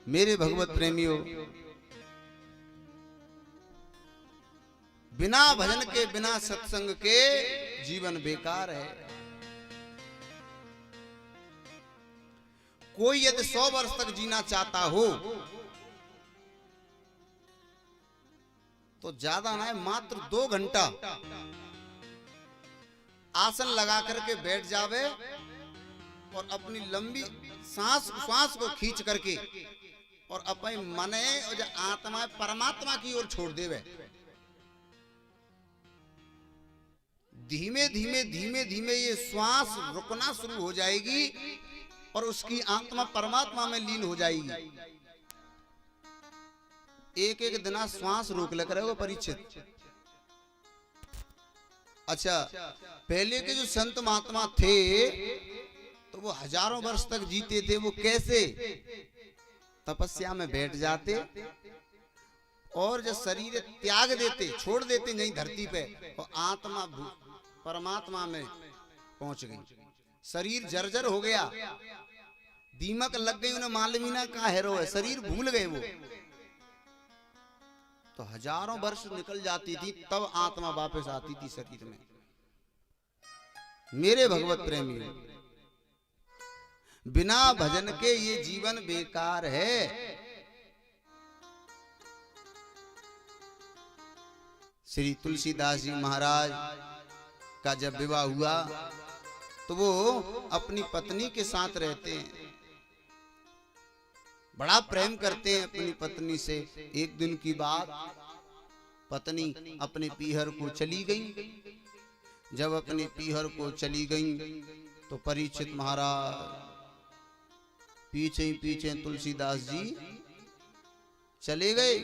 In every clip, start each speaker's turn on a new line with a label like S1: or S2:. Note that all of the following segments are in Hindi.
S1: मेरे भगवत प्रेमियों, बिना भजन के, बिना सत्संग के जीवन बेकार है। कोई यदि 100 वर्ष तक जीना चाहता हो तो ज्यादा ना है, मात्र 2 घंटा आसन लगा करके बैठ जावे और अपनी लंबी सांस को खींच करके और अपने मने और आत्मा परमात्मा की ओर छोड़ देवे। धीमे धीमे धीमे धीमे ये श्वास रुकना शुरू हो जाएगी और उसकी आत्मा परमात्मा में लीन हो जाएगी। एक एक दिन श्वास रोक लेकर वो परीक्षित। अच्छा, पहले के जो संत महात्मा थे तो वो हजारों वर्ष तक जीते थे। वो कैसे? तपस्या में बैठ जाते और जब शरीर त्याग देते, छोड़ देते यहीं धरती पे, और आत्मा परमात्मा में पहुंच गई। शरीर जर्जर हो गया, दीमक लग गई, उन्हें मालूम ही ना कहाँ हैरो है, शरीर भूल गए वो। तो हजारों वर्ष निकल जाती थी, तब आत्मा वापस आती थी शरीर में। मेरे भगवत प्रेमी, बिना भजन के ये जीवन बेकार है। श्री तुलसीदास जी महाराज का जब विवाह हुआ तो वो अपनी पत्नी के साथ रहते हैं, बड़ा प्रेम करते हैं अपनी पत्नी से। एक दिन की बात, पत्नी अपने पीहर को चली गई। जब अपने पीहर को चली गई तो परीक्षित महाराज पीछे ही पीछे तुलसीदास जी चले गए।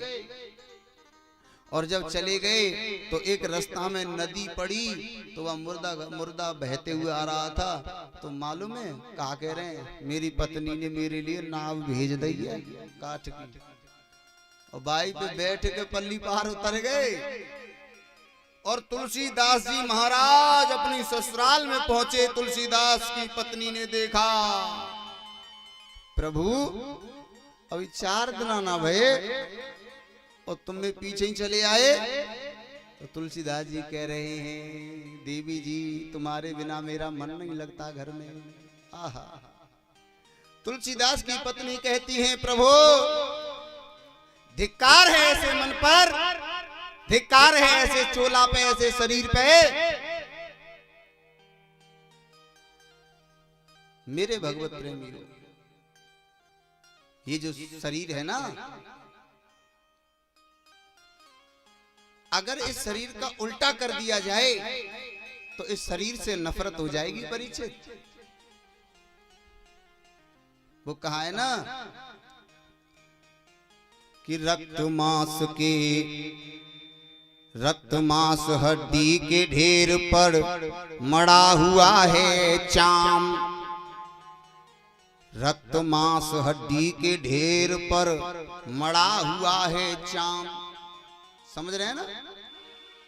S1: और जब चले गए तो एक रास्ता में नदी पड़ी, तो वह मुर्दा बहते हुए आ रहा था। तो मालूम है क्या कह रहे हैं? मेरी पत्नी ने मेरे लिए नाव भेज दी है काठ की, और बाई पे बैठ के पल्ली पार उतर गए। और तुलसीदास जी महाराज अपनी ससुराल में पहुंचे। तुलसीदास की पत्नी ने देखा, प्रभु अभी 4 दिन ना भये और तुम में पीछे ही चले आए। तो तुलसीदास जी कह रहे हैं, देवी जी तुम्हारे बिना मेरा मन नहीं लगता घर में। आहा। तुलसीदास की पत्नी कहती है, प्रभु धिक्कार है ऐसे मन पर, धिक्कार है ऐसे चोला पे, ऐसे शरीर पे। मेरे भगवत प्रेमी, ये जो शरीर है ना, अगर इस शरीर का उल्टा कर दिया जाए तो इस शरीर से नफरत हो जाएगी। परीक्षित, वो कहा है ना कि रक्त मांस हड्डी के ढेर पर मड़ा हुआ है चाम। रक्त मांस हड्डी के ढेर पर मड़ा हुआ है चाम। समझ रहे हैं ना?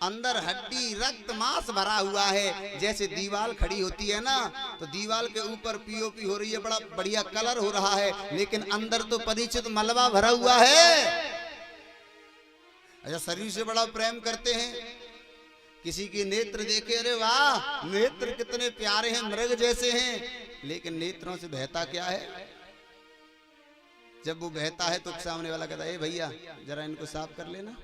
S1: अंदर हड्डी रक्त मांस भरा हुआ है। जैसे दीवार खड़ी होती है ना, तो दीवार के ऊपर पीओपी हो रही है, बड़ा बढ़िया कलर हो रहा है, लेकिन अंदर तो परीक्षित मलबा भरा हुआ है। अच्छा, शरीर से बड़ा प्रेम करते हैं, किसी के नेत्र देखे, अरे वाह नेत्र कितने प्यारे हैं, मृग जैसे हैं, लेकिन नेत्रों से बहता क्या है? जब वो बहता है तो सामने वाला कहता है, भैया जरा इनको साफ कर लेना।